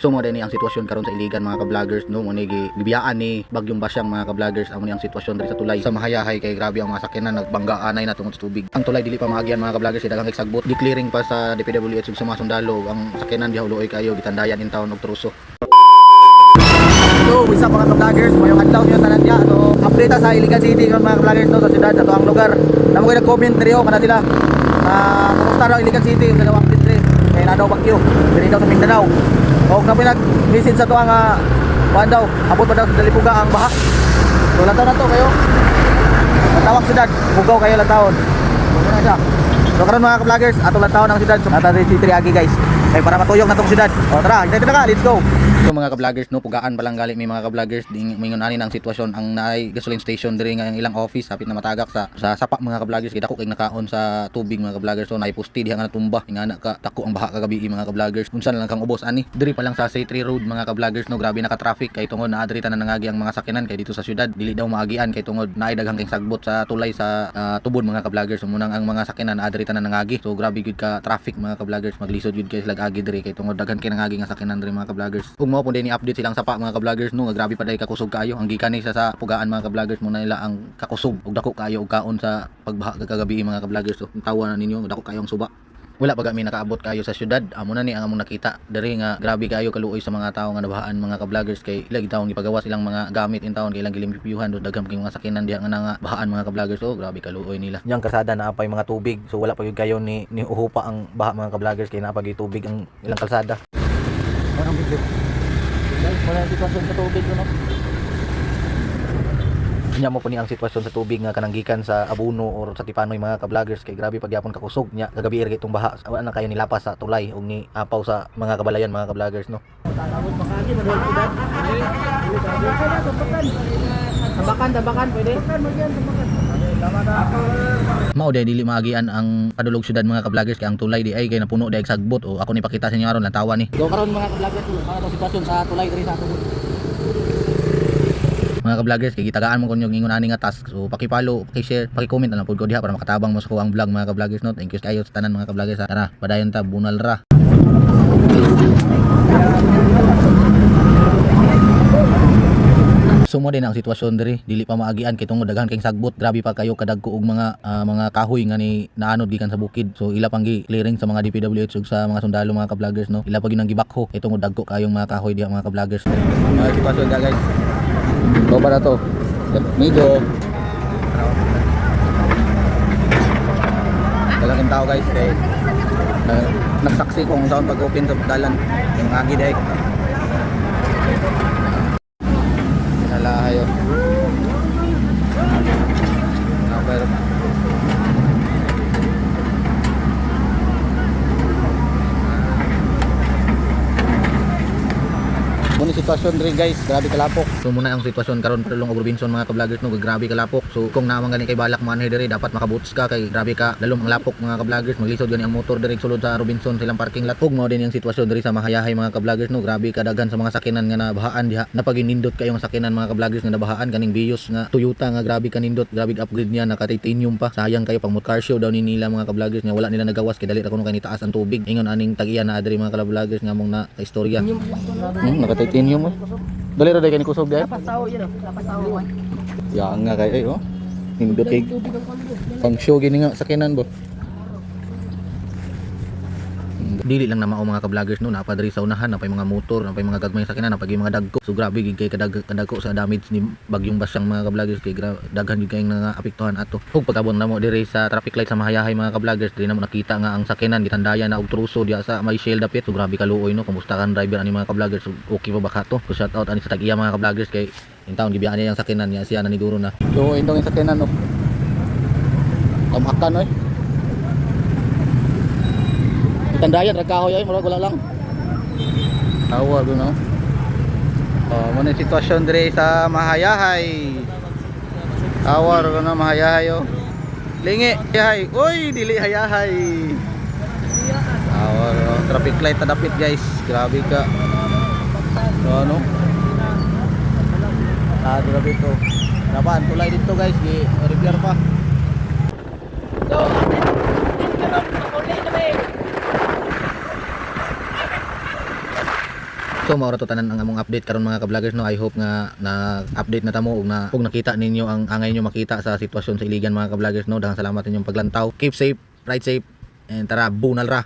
So mo din ang sitwasyon karon sa Iligan mga ka-vloggers no, mo ni gibiyaan ni bagyong basyang mga ka-vloggers. Amo ni ang sitwasyon diri sa tulay sa Mahayahay kay grabe ang mga sakyanan nagbangga anay na tungod sa tubig. Ang tulay dili pa maagyan mga ka-vloggers, daghang eksagbot di-clearing pa sa DPWH ug sa mga sundalo. Ang sakyanan diha uloy kayo gitandayan in town og truso. So, isa mga ka-vloggers, mo yung adlaw niyo tanan niya. So, update sa Iligan City mga ka-vloggers no, sa syudad sa tuang lugar. Namo koy nag-comment diri o kana sila. Kumusta daw Iligan City sa daw update diri. Kay na daw bagyo. Diri daw sa Mindanao. O kami nag-visit sa tuang kuan daw, abot pa daw sa Dalipuga ang baha. So, lantaw na to kayo. Tawag syudad, bugaw kayo lantawon. So, na siya. So, karon mga ka-vloggers, atong lantawon ang syudad. So, nata si Triagi guys. Kay para matuyok na tong syudad. O tara, hintay na ka, let's go. So mga ka-vloggers no, pugaan pa lang gali may mga ka-vloggers mingon ani ang sitwasyon ang naay gasoline station diri nga ang ilang office hapit na matagak sa sapa mga ka-vloggers kay dako kay nakaon sa tubig mga ka-vloggers. So naay pusti diha nga natumba ingana ka dako ang baha kagabi mga ka-vloggers. Unsa na lang kang ubos ani diri pa lang sa C3 road mga ka-vloggers no, grabe naka-traffic kay tungod naa diri tanan nangagi ang mga sakyanan kay dito sa syudad dili daw maagian kay tungod naay daghang kay sagbot sa tulay sa tubod mga ka-vloggers. So munang ang mga sakyanan naa diri tanan nangagi. So grabe gid ka traffic mga ka-vloggers, maglisod gid kay sila agi diri kay tungod daghan kay nangagi nga sakyanan diri mga ka-vloggers. Ug mao pud ni update silang sapa mga ka-vloggers no, nga grabe pa day kakusog kayo ang gikan ni sa pugaan mga ka-vloggers muna nila ang kakusog ug dako kayo og kaon sa pagbaha kagabi mga ka-vloggers. So tawa na ninyo dako kayo ang suba. Wala pa kami nakaabot kayo sa syudad. Amo na ni ang among nakita diri nga grabe kayo kaluoy sa mga tawo nga nabahaan mga ka-vloggers kay ilang taon gipagawas ilang mga gamit in town kay ilang gilimpyuhan do daghang mga sakyanan diha nga nga bahaan mga ka-vloggers. So grabe kaluoy nila. Yang kalsada na apay mga tubig. So wala pa gyud kayo ni uhupa ang baha mga ka-vloggers kay naa pa gyud tubig ang ilang kalsada. Ano bigyo? Wala ang sitwasyon sa tubig no. Nya mo po ni ang sitwasyon sa tubig nga kananggikan sa Abuno or sa Tipanoy mga ka-vloggers kay grabe pagyapon kakusog nya kagabi ira itong baha wala na kayo nilapas sa tulay ug ni apaw sa mga kabalayan mga ka-vloggers no. Tabakan pwede. Mao day dili maagian ang padulog syudad mga ka-vloggers kay ang tulay di ay kay napuno day sagbot o ako ni pakita sa inyo aron lang tawa ni. So karon mga ka-vloggers para sa sitwasyon sa tulay diri sa tubod. Mga ka-vloggers kay gitagaan mo kun yung ingon ani nga task. So paki-follow, paki-share, paki-comment na lang pud ko diha para makatabang mo sa kuang vlog mga ka-vloggers no. Thank you kayo sa tanan mga ka-vloggers. Tara, padayon ta bunal ra. So mo din ang sitwasyon diri dili pa maagian kay tungod daghan kay sagbot grabe pa kayo kadagko og mga kahoy nga ni naanod gikan sa bukid. So ila pang gi-clearing sa mga DPWH ug sa mga sundalo mga ka-vloggers no, ila pa gyud nang gibakho kay tungod dagko kayong mga kahoy diha mga ka-vloggers. Mga sitwasyon da guys. So para to migo talagang tao guys kay nagsaksi kung saan pag-open sa dalan yung agi dahil nalahayo pero muna sitwasyon diri guys, grabe kalapok. So muna ang sitwasyon karon padulong og Robinson mga ka-vloggers no, grabe kalapok. So kung naman gani kay balak manay diri dapat makabuts ka kay grabe ka dalom ang lapok mga ka-vloggers. Maglisod gani ang motor diri sulod sa Robinson silang parking lot. Ug mao din yung sitwasyon diri sa Mahayahay mga ka-vloggers no, grabe kadaghan sa mga sakyanan nga nabahaan diha. Napaginindot kayong sakyanan mga ka-vloggers nga nabahaan kaning Vios nga Toyota nga grabe kanindot, grabe upgrade niya naka titanium pa. Sayang kayo pang car show daw ni nila mga ka-vloggers nga wala nila nagawas kay dali ra kuno kay nitaas ang tubig. Ingon aning tagiya na adiri mga ka-vloggers nga mong na istorya. Naka titanium dali ra day kani kusog day. Lapas tao yun oh, lapas tao. Ya nga kay oh. Nindot kay pang show gini nga sakyanan bo. Dili lang na mao mga ka-vloggers no, napadiri sa unahan napay mga motor, napay mga gagmay sakyanan, napay mga dagko. So grabe gid kay kadagko sa damage ni bagyong basyang mga ka-vloggers kay daghan gid kay nga apektuhan ato. Ug pagabot na mo diri sa traffic light sa Mahayahay mga ka-vloggers, diri na mo nakita nga ang sakyanan gitandayan na og truso diha sa may shell dapit. So grabe kaluoy no, kumusta kan driver ani mga ka-vloggers? So, okay pa ba ka to? So shout out ani sa tag-iya mga ka-vloggers kay in town gibiyaan niya ang sakyanan niya siya naniguro na. So indong yung sakyanan no. Tamakan oy. Tandayan ragkahoy ay murag wala lang. Tawa do no. Mo na sitwasyon dire sa Mahayahay. Tawa ro na Mahayahay oh. Lingi hayahay. Oy, dili hayahay. Tawa ro traffic light tadapit guys. Grabe ka. So ano? Dapit to. Napan tulay dito guys, gi-repair pa. So, So mao ra to tanan ang among update karon mga ka-vloggers no. I hope nga na update na tamo ug nakita ninyo ang angay nyo makita sa sitwasyon sa Iligan mga ka-vloggers no. Daghang salamat inyong paglantaw. Keep safe, ride safe, and tara bunal ra.